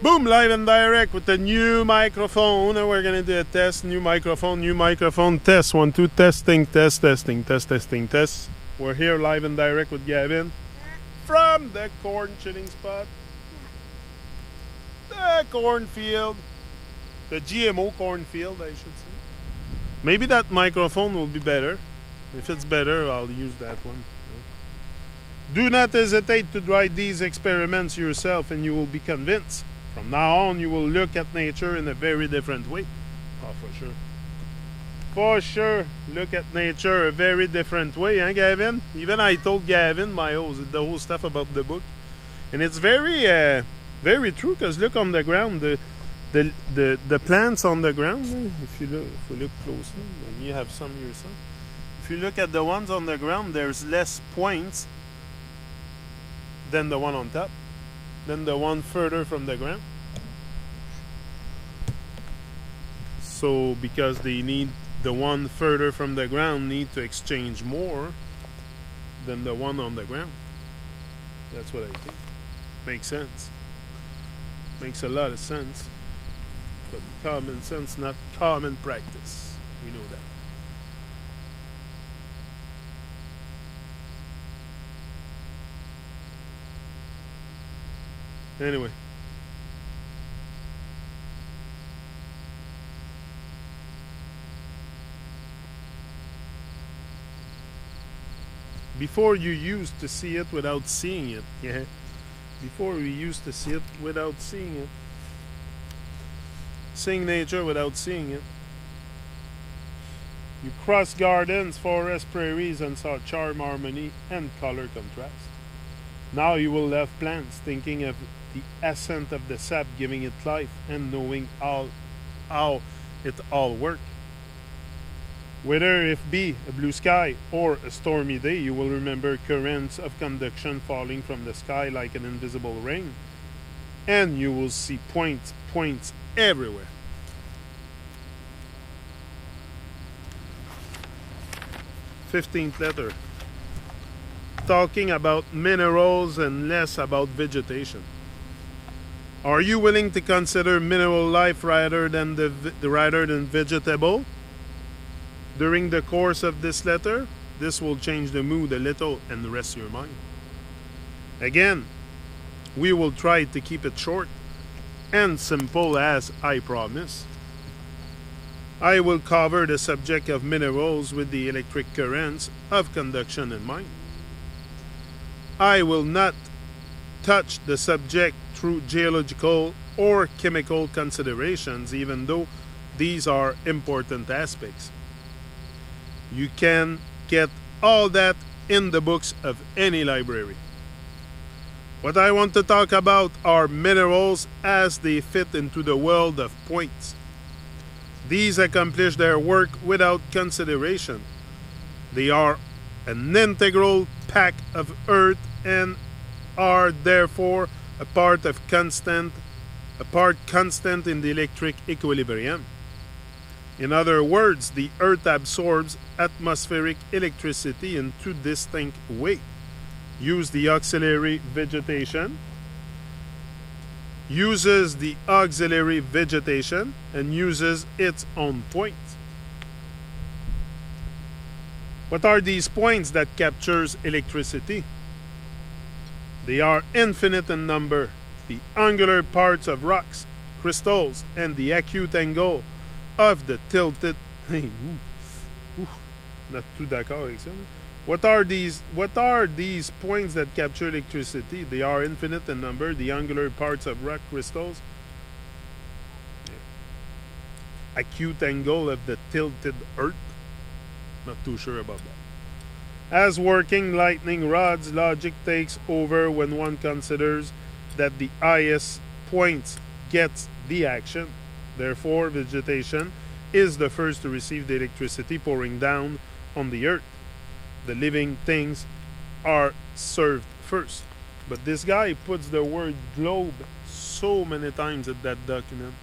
Boom, live and direct with the new microphone, and we're gonna do a test. New microphone, test. 1, 2, testing. We're here live and direct with Gavin from the corn chilling spot, the cornfield, the GMO cornfield, I should say. Maybe that microphone will be better. If it's better, I'll use that one. Do not hesitate to try these experiments yourself, and you will be convinced. From now on, you will look at nature in a very different way. Oh, for sure. For sure, look at nature a very different way, huh, Gavin? Even I told Gavin the whole stuff about the book. And it's very true, because look on the ground, the plants on the ground, if we look closely, and you have some yourself. If you look at the ones on the ground, there's less points than the one on top, than the one further from the ground. So because the one further from the ground need to exchange more than the one on the ground. That's what I think. Makes sense. Makes a lot of sense. But common sense, not common practice. We know that. Anyway. Before you used to see it without seeing it. Yeah. Before we used to see it without seeing it. Seeing nature without seeing it. You cross gardens, forests, prairies, and saw charm, harmony, and color contrast. Now you will love plants, thinking of the ascent of the sap giving it life, and knowing how it all works. Whether it be a blue sky or a stormy day, you will remember currents of conduction falling from the sky like an invisible rain, and you will see points everywhere. Fifteenth letter. Talking about minerals and less about vegetation. Are you willing to consider mineral life rather than vegetable? During the course of this letter, this will change the mood a little and rest your mind. Again, we will try to keep it short and simple as I promise. I will cover the subject of minerals with the electric currents of conduction in mind. I will not touch the subject through geological or chemical considerations, even though these are important aspects. You can get all that in the books of any library. What I want to talk about are minerals as they fit into the world of points. These accomplish their work without consideration. They are an integral pack of earth and are therefore a part constant in the electric equilibrium. In other words, the earth absorbs atmospheric electricity in two distinct ways. Uses the auxiliary vegetation, and uses its own points. What are these points that captures electricity? They are infinite in number. The angular parts of rocks, crystals, and the acute angle of the tilted. Not too d'accord avec ça. What are these points that capture electricity? They are infinite in number. The angular parts of rock crystals. Acute angle of the tilted earth. Not too sure about that. As working lightning rods, logic takes over when one considers that the highest points gets the action. Therefore, vegetation is the first to receive the electricity pouring down on the earth. The living things are served first. But this guy puts the word globe so many times in that document.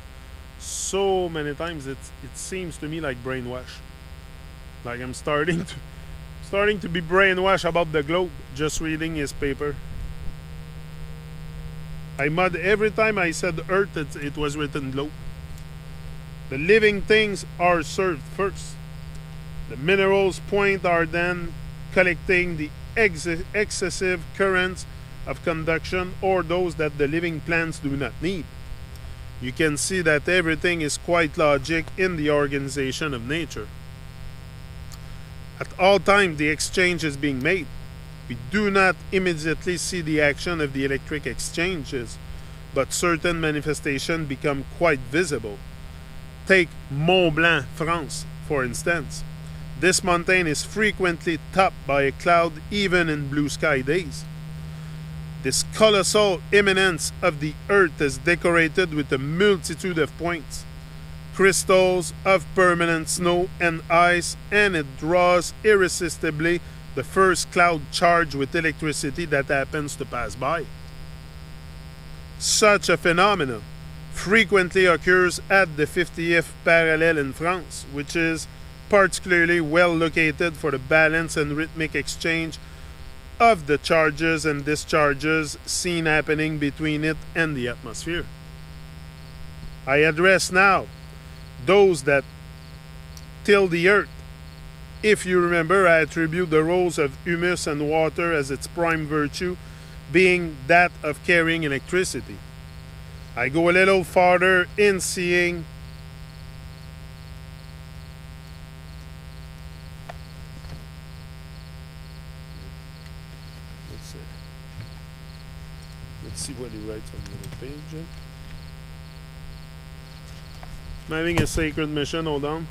So many times it seems to me like brainwash. Like I'm starting to be brainwashed about the globe just reading his paper. Every time I said Earth, it was written globe. The living things are served first. The minerals point are then collecting the excessive currents of conduction or those that the living plants do not need. You can see that everything is quite logic in the organization of nature. At all times the exchange is being made. We do not immediately see the action of the electric exchanges, but certain manifestations become quite visible. Take Mont Blanc, France, for instance. This mountain is frequently topped by a cloud even in blue sky days. This colossal eminence of the earth is decorated with a multitude of points, crystals of permanent snow and ice, and it draws irresistibly the first cloud charged with electricity that happens to pass by. Such a phenomenon frequently occurs at the 50th parallel in France, which is particularly well located for the balance and rhythmic exchange of the charges and discharges seen happening between it and the atmosphere. I address now those that till the earth. If you remember, I attribute the roles of humus and water as its prime virtue being that of carrying electricity. I go a little farther in seeing let's see what he writes on the page. I'm having a sacred mission, hold on.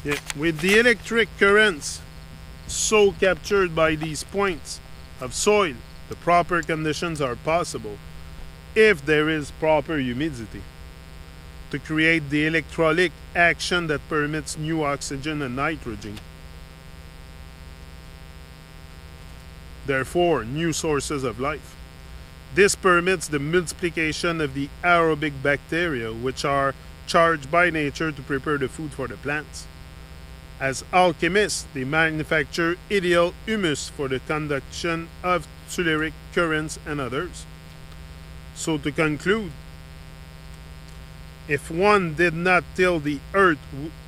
Yeah, with the electric currents so captured by these points of soil, the proper conditions are possible, if there is proper humidity, to create the electrolytic action that permits new oxygen and nitrogen. Therefore, new sources of life. This permits the multiplication of the aerobic bacteria, which are charged by nature to prepare the food for the plants. As alchemists, they manufacture ideal humus for the conduction of telluric currents and others. So to conclude, if one did not till the earth,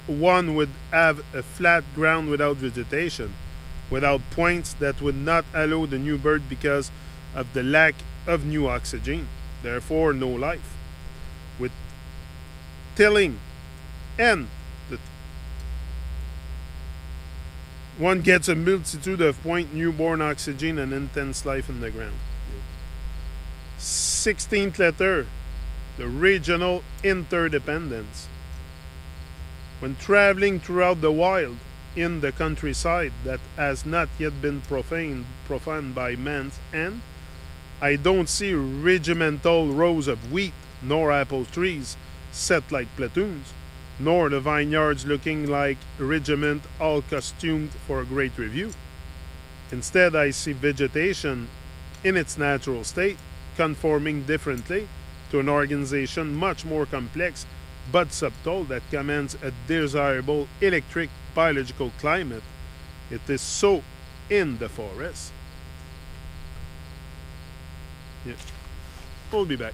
one would have a flat ground without vegetation, without points that would not allow the new birth because of the lack of new oxygen, therefore no life. With tilling and one gets a multitude of point newborn oxygen and intense life in the ground. 16th letter, the regional interdependence. When traveling throughout the wild, in the countryside that has not yet been profaned by man's hand, I don't see regimental rows of wheat, nor apple trees set like platoons, nor the vineyards looking like a regiment all costumed for a great review. Instead, I see vegetation in its natural state, conforming differently to an organization much more complex but subtle that commands a desirable electric biological climate. It is so in the forest. Yeah. We'll be back.